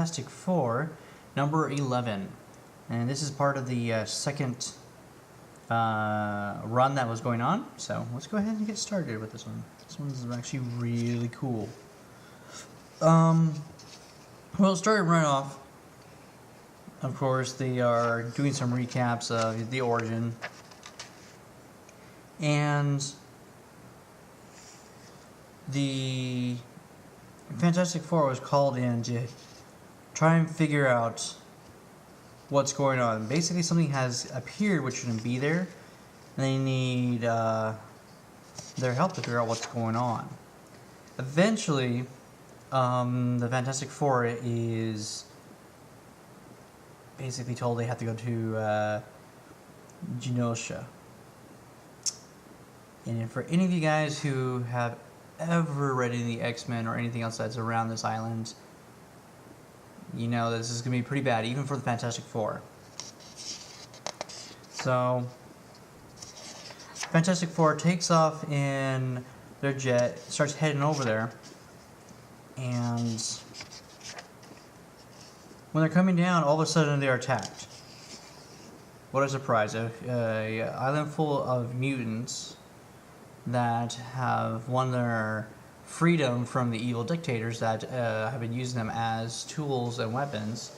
Fantastic Four, number 11. And this is part of the second run that was going on. So let's go ahead and get started with this one. This one's actually really cool. Well, starting right off, of course, they are doing some recaps of the origin. And the Fantastic Four was called in to try and figure out what's going on. Basically, something has appeared which shouldn't be there, and they need their help to figure out what's going on. Eventually, the Fantastic Four is basically told they have to go to Genosha. And for any of you guys who have ever read any of the X-Men or anything else that's around this island, you know this is going to be pretty bad, even for the Fantastic Four. So, Fantastic Four takes off in their jet, starts heading over there, and when they're coming down, all of a sudden they are attacked. What a surprise. An island full of mutants that have won their freedom from the evil dictators that have been using them as tools and weapons.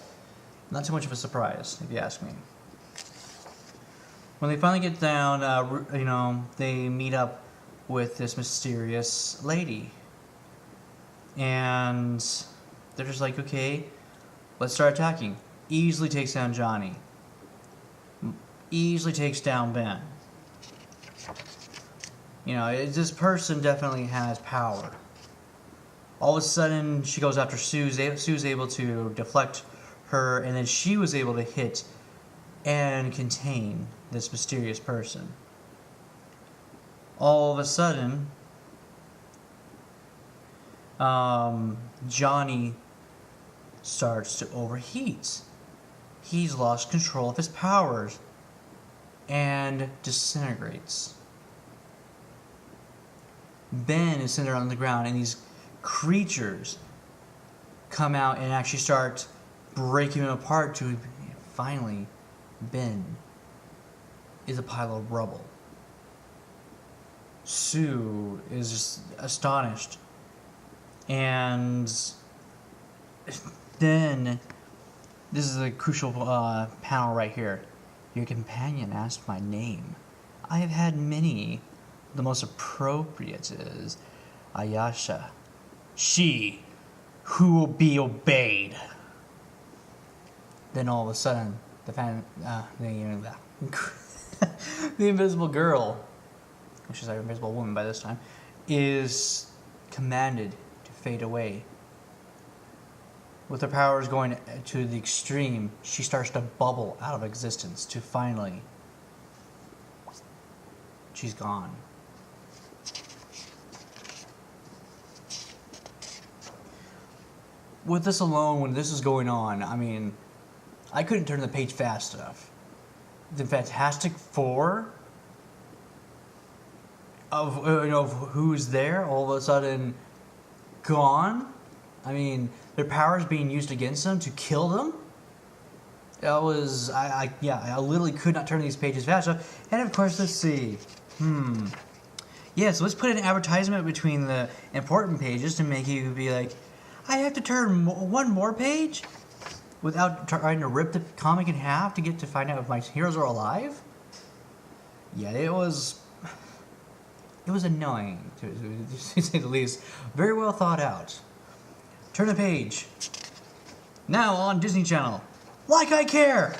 Not too much of a surprise, if you ask me. When they finally get down, they meet up with this mysterious lady. And they're just like, okay, let's start attacking. Easily takes down Johnny. Easily takes down Ben. You know, this person definitely has power. All of a sudden, she goes after Sue. Sue's able to deflect her, and then she was able to hit and contain this mysterious person. All of a sudden, Johnny starts to overheat. He's lost control of his powers and disintegrates. Ben is sitting there on the ground, and these creatures come out and actually start breaking him apart to finally, Ben is a pile of rubble. Sue is just astonished. And then, this is a crucial panel right here. Your companion asked my name. I have had many. The most appropriate is Ayesha. She who will be obeyed. Then all of a sudden, the invisible girl, which is our invisible woman by this time, is commanded to fade away. With her powers going to the extreme, she starts to bubble out of existence to finally, she's gone. With this alone, when this is going on, I mean, I couldn't turn the page fast enough. The Fantastic Four of who's there, all of a sudden gone. I mean, their powers being used against them to kill them. That was, I literally could not turn these pages fast enough. And of course, let's see. Yeah, so let's put an advertisement between the important pages to make you be like, I have to turn one more page without trying to rip the comic in half to get to find out if my heroes are alive? Yeah, it was annoying, to say the least. Very well thought out. Turn the page. Now on Disney Channel. Like I care!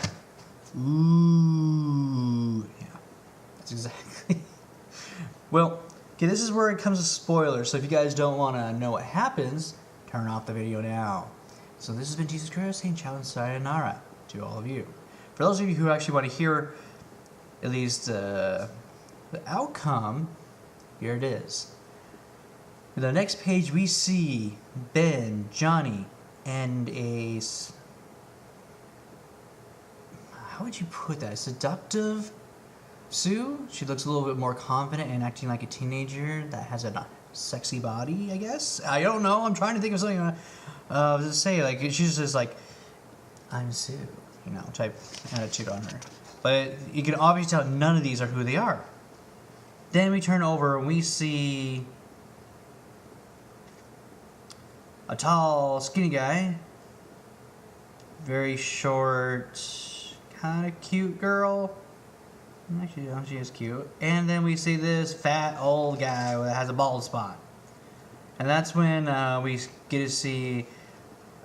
Ooh. Yeah, that's exactly. Well, okay, this is where it comes to spoilers, so if you guys don't want to know what happens, turn off the video now. So this has been Jesus Christ saying ciao and sayonara to all of you. For those of you who actually want to hear at least the outcome, here it is. In the next page we see Ben, Johnny, and a... How would you put that? A seductive Sue? She looks a little bit more confident and acting like a teenager that has a sexy body, I guess. I don't know. I'm trying to think of something to say. Like, she's just like, I'm Sue, you know, type attitude on her. But you can obviously tell none of these are who they are. Then we turn over and we see a tall, skinny guy. Very short, kind of cute girl. Actually, no, she is cute. And then we see this fat old guy that has a bald spot. And that's when we get to see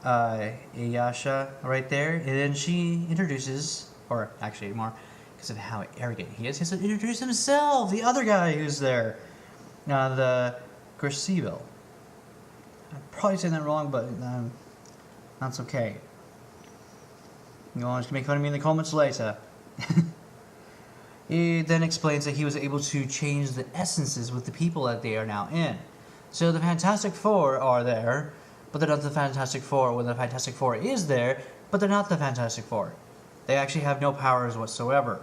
Ayesha right there. And then she introduces, or actually more, because of how arrogant he is, he has to introduce himself, the other guy who's there. The Graceville. I'm probably saying that wrong, but that's okay. You know, just make fun of me in the comments later. He then explains that he was able to change the essences with the people that they are now in. So the Fantastic Four are there, but they're not the Fantastic Four when the Fantastic Four is there, but they're not the Fantastic Four. They actually have no powers whatsoever.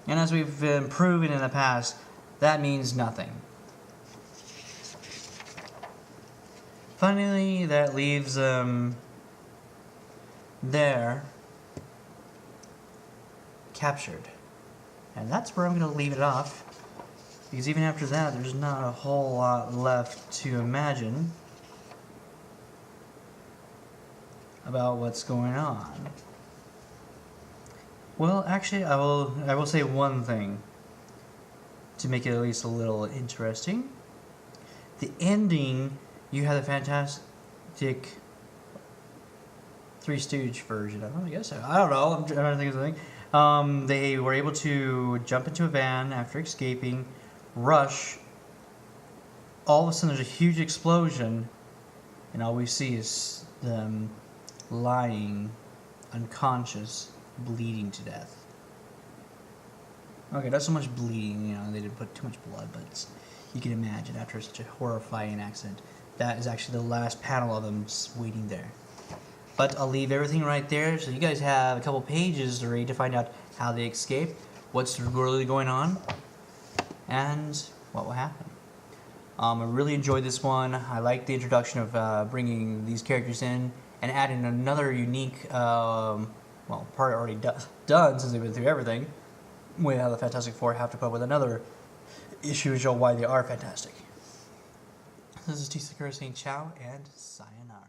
And as we've been proven in the past, that means nothing. Finally, that leaves there, captured. And that's where I'm going to leave it off, because even after that, there's not a whole lot left to imagine about what's going on. Well, actually, I will say one thing to make it at least a little interesting. The ending, you have the fantastic Three Stooge version of it, I guess. I don't know. I'm trying to think of something. They were able to jump into a van after escaping, rush. All of a sudden, there's a huge explosion, and all we see is them lying, unconscious, bleeding to death. Okay, not so much bleeding, you know, they didn't put too much blood, but you can imagine after such a horrifying accident, that is actually the last panel of them just waiting there. But I'll leave everything right there, so you guys have a couple pages to read to find out how they escape, what's really going on, and what will happen. I really enjoyed this one. I like the introduction of bringing these characters in and adding another unique, part already done since they've been through everything, with how the Fantastic Four have to put up with another issue to show why they are fantastic. This is T. Sakura saying ciao and sayonara.